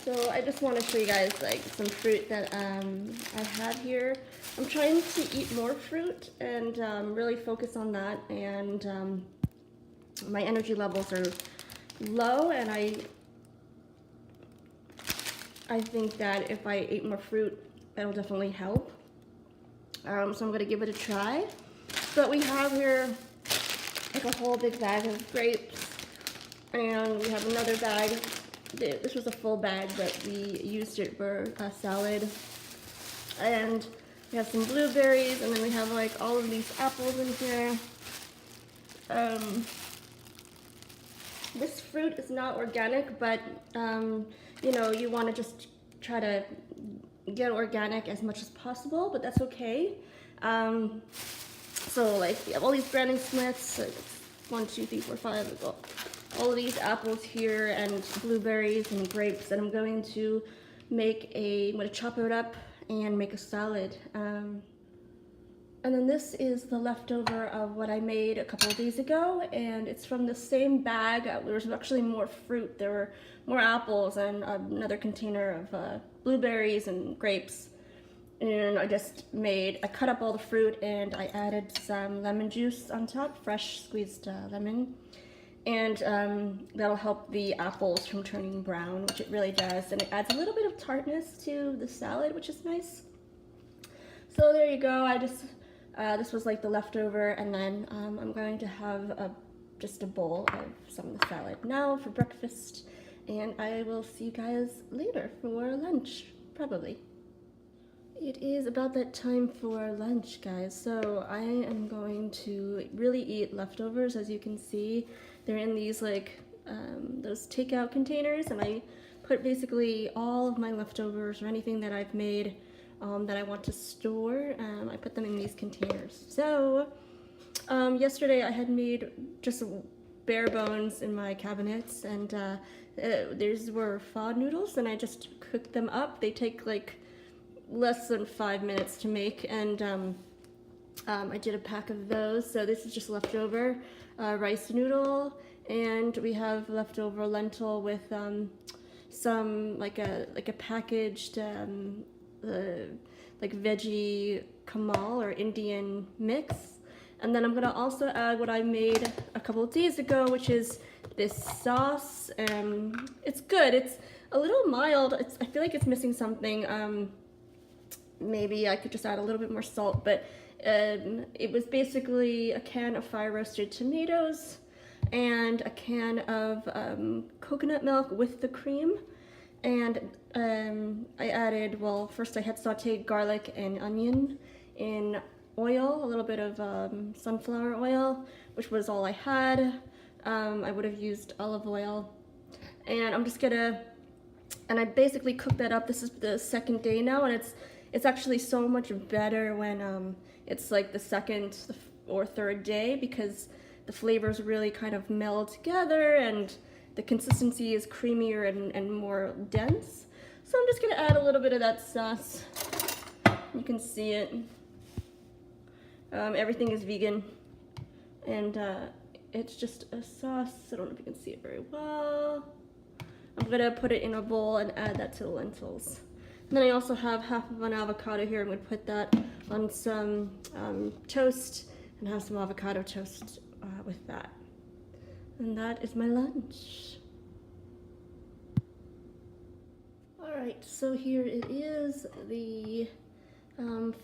So I just want to show you guys like some fruit that I had here. I'm trying to eat more fruit and really focus on that, and my energy levels are low, and I think that if I ate more fruit, that'll definitely help. So I'm gonna give it a try. But we have here like a whole big bag of grapes, and we have another bag. This was a full bag, but we used it for a salad. And we have some blueberries, and then we have like all of these apples in here. This fruit is not organic, but you know, you want to just try to get organic as much as possible, but that's okay. So like we have all these Granny Smiths, like 1, 2, 3, 4, 5, all of these apples here, and blueberries and grapes, and I'm going to I'm going to chop it up and make a salad. And then this is the leftover of what I made a couple of days ago, and it's from the same bag. There was actually more fruit. There were more apples and another container of blueberries and grapes. And I cut up all the fruit, and I added some lemon juice on top, fresh squeezed lemon. And that'll help the apples from turning brown, which it really does. And it adds a little bit of tartness to the salad, which is nice. So there you go. This was like the leftover, and then I'm going to have just a bowl of some of the salad now for breakfast. And I will see you guys later for lunch, probably. It is about that time for lunch, guys. So I am going to really eat leftovers. As you can see, they're in these like those takeout containers, and I put basically all of my leftovers or anything that I've made that I want to store. I put them in these containers. So yesterday I had made just bare bones in my cabinets, and these were pho noodles, and I just cooked them up. They take like less than 5 minutes to make, and I did a pack of those. So this is just leftover rice noodle, and we have leftover lentil with some like a packaged like veggie kamal or Indian mix. And then I'm gonna also add what I made a couple of days ago, which is this sauce. It's good. It's a little mild. I feel like it's missing something. Maybe I could just add a little bit more salt, but it was basically a can of fire roasted tomatoes and a can of coconut milk with the cream. And I added, well, first I had sauteed garlic and onion in oil, a little bit of sunflower oil, which was all I had. I would have used olive oil. And I basically cooked that up. This is the second day now, and it's actually so much better when it's like the second or third day, because the flavors really kind of meld together and the consistency is creamier and more dense. So I'm just gonna add a little bit of that sauce. You can see it. Everything is vegan, and it's just a sauce. I don't know if you can see it very well. I'm gonna put it in a bowl and add that to the lentils. And then I also have half of an avocado here. I'm gonna put that on some toast and have some avocado toast with that. And that is my lunch. All right, so here it is, the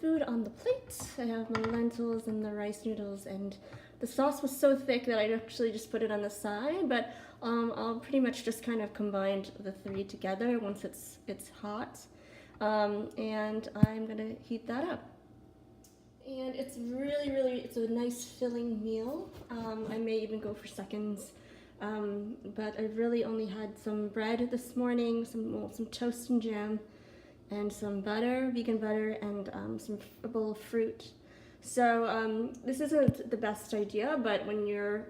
food on the plate. I have my lentils and the rice noodles, and the sauce was so thick that I actually just put it on the side, but I'll pretty much just kind of combine the three together once it's hot. And I'm gonna heat that up. And it's it's a nice filling meal. I may even go for seconds, but I really only had some bread this morning, some toast and jam, and some butter, vegan butter, and a bowl of fruit. So this isn't the best idea, but when you're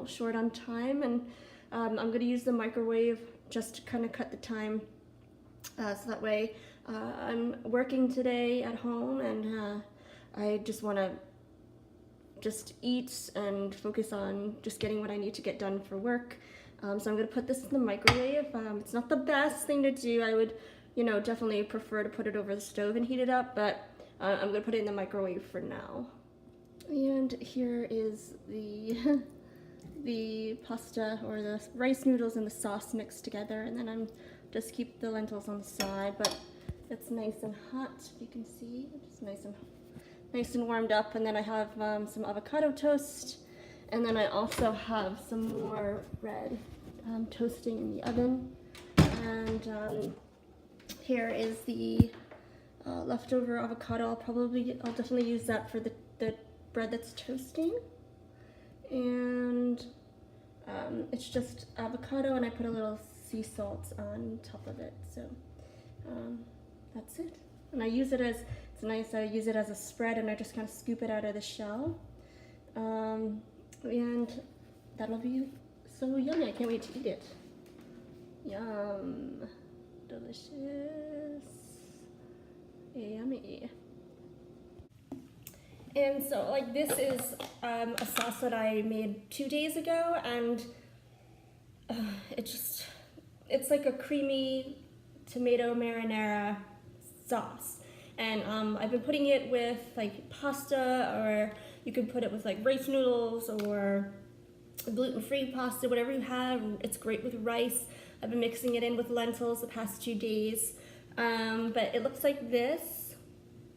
short on time, and I'm gonna use the microwave just to kind of cut the time, so that way I'm working today at home, and I just want to eat and focus on just getting what I need to get done for work. So I'm gonna put this in the microwave. It's not the best thing to do. I would, definitely prefer to put it over the stove and heat it up, but I'm gonna put it in the microwave for now. And here is the the pasta or the rice noodles and the sauce mixed together, and then I'm just keep the lentils on the side, but it's nice and hot. You can see it's nice and warmed up. And then I have some avocado toast, and then I also have some more bread toasting in the oven. And here is the leftover avocado. I'll definitely use that for the bread that's toasting. And it's just avocado, and I put a little sea salt on top of it. So that's it. And I use it as, it's nice, I use it as a spread, and I just kind of scoop it out of the shell. And that'll be so yummy. I can't wait to eat it. Yum. Delicious. Yummy. And so, like, this is a sauce that I made 2 days ago, and it's like a creamy tomato marinara sauce. And I've been putting it with like pasta, or you can put it with like rice noodles or gluten-free pasta, whatever you have. It's great with rice. I've been mixing it in with lentils the past 2 days. But it looks like this,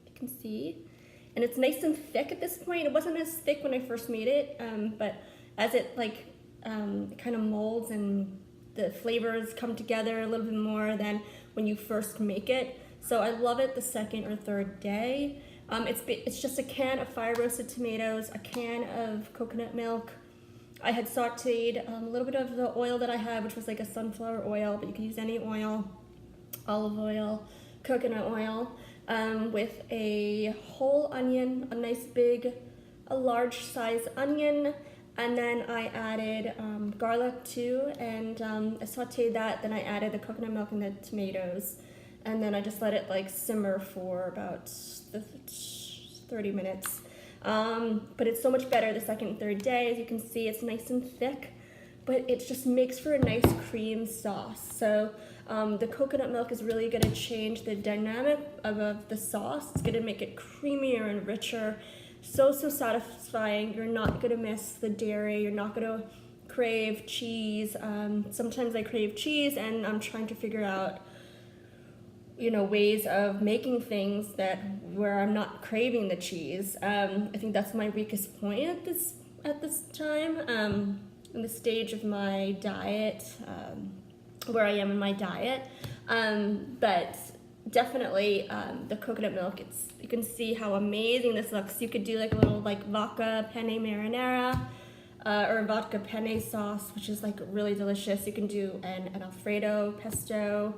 you can see. And it's nice and thick at this point. It wasn't as thick when I first made it, but as it kind of molds and the flavors come together a little bit more than when you first make it. So I love it the second or third day. It's just a can of fire roasted tomatoes, a can of coconut milk. I had sauteed a little bit of the oil that I had, which was like a sunflower oil, but you can use any oil, olive oil, coconut oil, with a whole onion, a large size onion, and then I added garlic too, and I sauteed that. Then I added the coconut milk and the tomatoes, and then I just let it like simmer for about 30 minutes. But it's so much better the second and third day. As you can see, it's nice and thick, but it just makes for a nice cream sauce. So the coconut milk is really going to change the dynamic of the sauce. It's going to make it creamier and richer. So satisfying. You're not going to miss the dairy. You're not going to crave cheese. Sometimes I crave cheese, and I'm trying to figure out ways of making things where I'm not craving the cheese. I think that's my weakest point at this time, in the stage of my diet, where I am in my diet. But definitely the coconut milk, you can see how amazing this looks. You could do like a little vodka penne marinara, or vodka penne sauce, which is like really delicious. You can do an Alfredo pesto.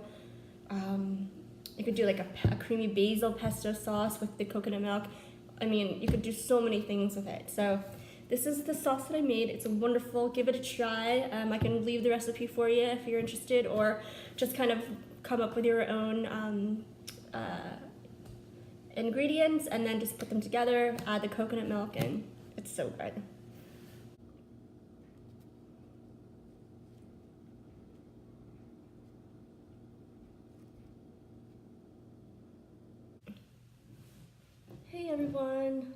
You could do like a creamy basil pesto sauce with the coconut milk. I mean, you could do so many things with it. So this is the sauce that I made. It's wonderful. Give it a try. I can leave the recipe for you if you're interested, or just kind of come up with your own ingredients and then just put them together, add the coconut milk, and it's so good. Hey everyone.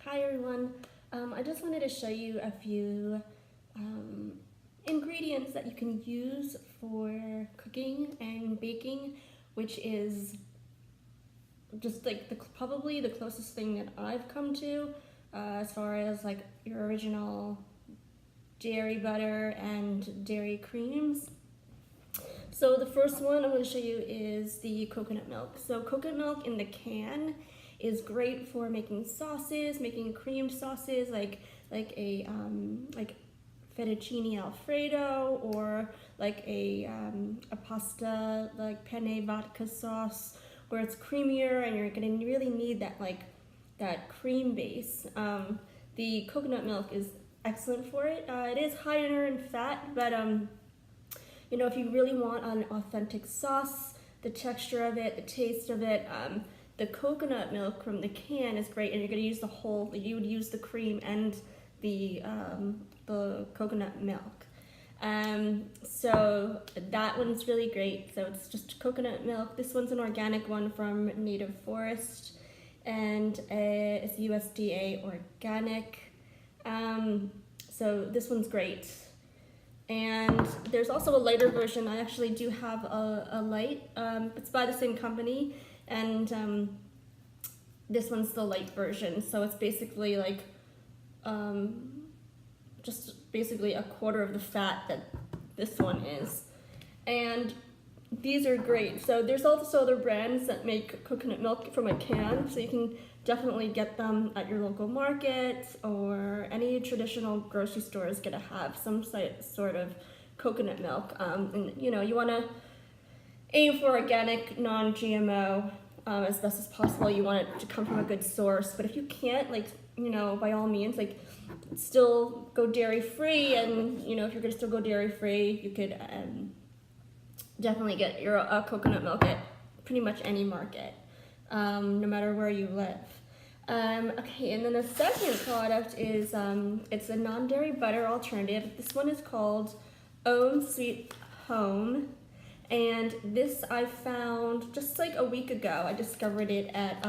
Hi everyone. I just wanted to show you a few ingredients that you can use for cooking and baking, which is just like probably the closest thing that I've come to as far as like your original dairy butter and dairy creams. So the first one I'm going to show you is the coconut milk. So coconut milk in the can is great for making sauces, making creamed sauces like a fettuccine alfredo, or like a pasta like penne vodka sauce, where it's creamier and you're going to really need that cream base. The coconut milk is excellent for it. It is higher in fat, but if you really want an authentic sauce, the texture of it, the taste of it, the coconut milk from the can is great, and you're going to use you would use the cream and the the coconut milk. So that one's really great. So it's just coconut milk. This one's an organic one from Native Forest, and it's USDA organic. So this one's great. And there's also a lighter version. I actually do have a light. It's by the same company, and this one's the light version. So it's basically like just basically a quarter of the fat that this one is. And these are great. So there's also other brands that make coconut milk from a can, so you can definitely get them at your local market, or any traditional grocery store is gonna have some sort of coconut milk. And you know, you wanna aim for organic, non-GMO as best as possible. You want it to come from a good source, but if you can't, like, you know, by all means, like, still go dairy free. And you know, if you're gonna still go dairy free, you could definitely get your coconut milk at pretty much any market, no matter where you live. Okay, and then the second product is it's a non-dairy butter alternative. This one is called Om Sweet Home, and this I found just like a week ago. I discovered it at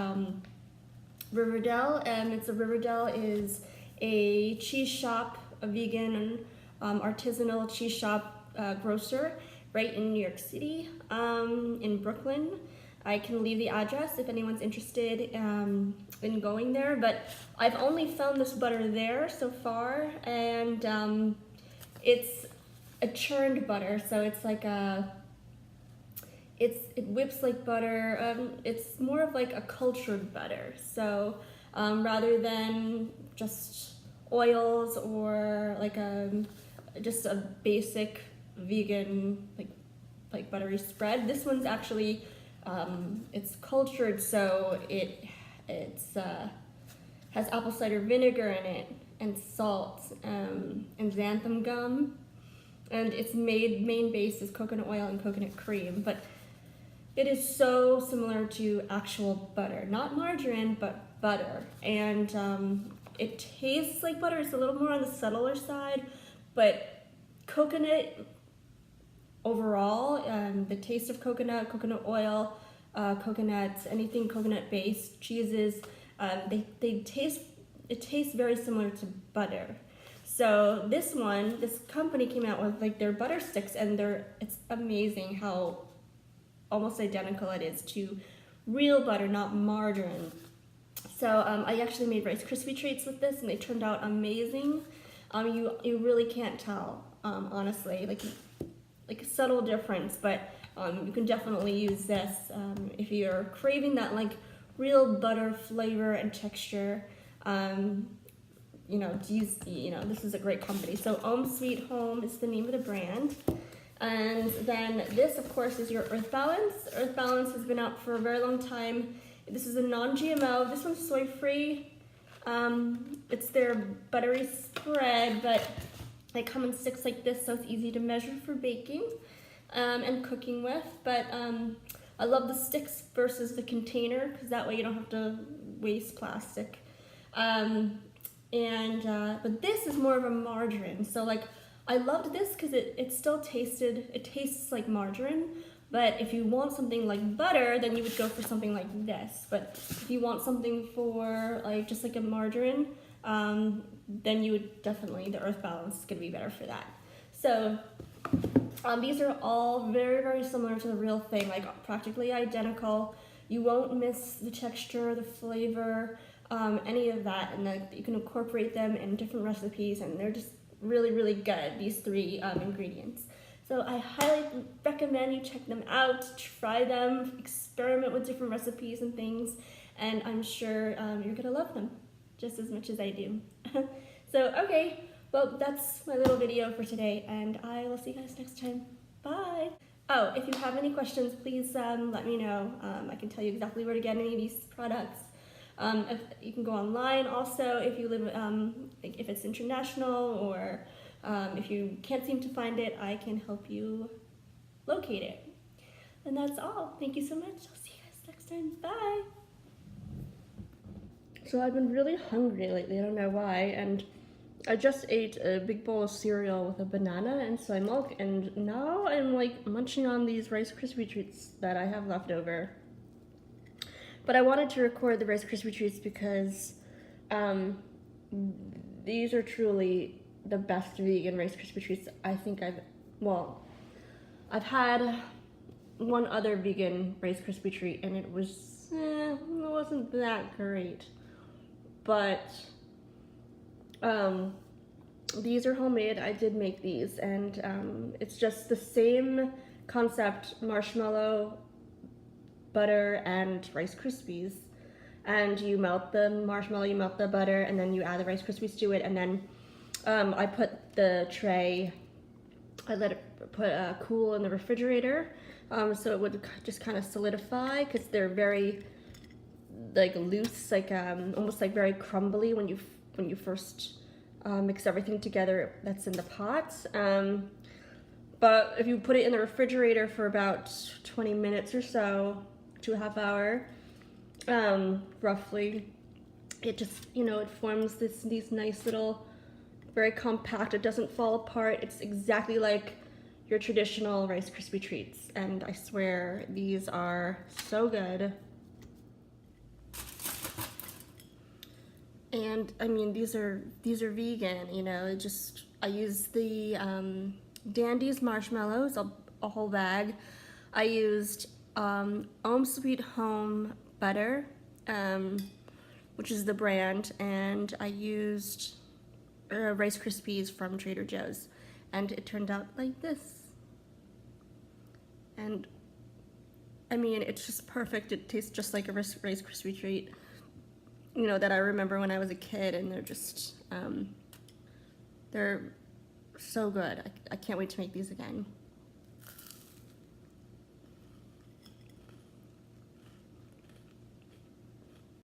Riverdale, and Riverdale is a cheese shop, a vegan artisanal cheese shop grocer right in New York City, in Brooklyn. I can leave the address if anyone's interested in going there, but I've only found this butter there so far, and it's a churned butter, so it's like it whips like butter. It's more of like a cultured butter, so rather than just oils or like just a basic vegan like buttery spread, this one's actually it's cultured, so it's has apple cider vinegar in it, and salt, and xanthan gum, and its main base is coconut oil and coconut cream. But it is so similar to actual butter, not margarine, but butter, and it tastes like butter. It's a little more on the subtler side, but coconut overall, the taste of coconut oil, coconuts, anything coconut based, cheeses, it tastes very similar to butter. So this company came out with like their butter sticks, and it's amazing how almost identical it is to real butter, not margarine. So I actually made Rice Krispie treats with this, and they turned out amazing. You really can't tell, honestly, like a subtle difference, but you can definitely use this if you're craving that like real butter flavor and texture. This is a great company. So Om Sweet Home is the name of the brand. And then this, of course, is your Earth Balance. Earth Balance has been out for a very long time. This is a non-GMO. This one's soy-free. It's their buttery spread, but they come in sticks like this, so it's easy to measure for baking and cooking with. But I love the sticks versus the container, because that way you don't have to waste plastic. But this is more of a margarine. So like, I loved this because it tastes like margarine. But if you want something like butter, then you would go for something like this. But if you want something for like just like a margarine, then you would definitely, the Earth Balance is gonna be better for that. So these are all very, very similar to the real thing, like practically identical. You won't miss the texture, the flavor, any of that, and then you can incorporate them in different recipes, and they're just really, really good, these three ingredients. So I highly recommend you check them out, try them, experiment with different recipes and things, and I'm sure you're gonna love them just as much as I do. So, okay, well, that's my little video for today, and I will see you guys next time. Bye! Oh, if you have any questions, please let me know. I can tell you exactly where to get any of these products. If you can go online also if you live, if it's international, or if you can't seem to find it, I can help you locate it. And that's all. Thank you so much. I'll see you guys next time. Bye! So I've been really hungry lately, I don't know why, and I just ate a big bowl of cereal with a banana and soy milk, and now I'm like munching on these Rice Krispie treats that I have left over. But I wanted to record the Rice Krispie treats because these are truly the best vegan Rice Krispie treats I think I've had one other vegan Rice Krispie treat, and it wasn't that great. But these are homemade. I did make these, and it's just the same concept: marshmallow, butter, and Rice Krispies. And you melt the marshmallow, you melt the butter, and then you add the Rice Krispies to it. And then I put the tray, I let it cool in the refrigerator, so it would just kind of solidify, because they're very like loose, like almost like very crumbly when you first mix everything together that's in the pot. But if you put it in the refrigerator for about 20 minutes or so to a half hour, roughly, it just, it forms these nice little, very compact, it doesn't fall apart. It's exactly like your traditional Rice Krispie treats, and I swear these are so good. And I mean, these are vegan, I use the Dandy's marshmallows, a whole bag. I used Home Sweet Home butter, which is the brand, and I used Rice Krispies from Trader Joe's, and it turned out like this. And I mean, it's just perfect. It tastes just like a Rice Krispie treat, that I remember when I was a kid, and they're just, they're so good. I can't wait to make these again.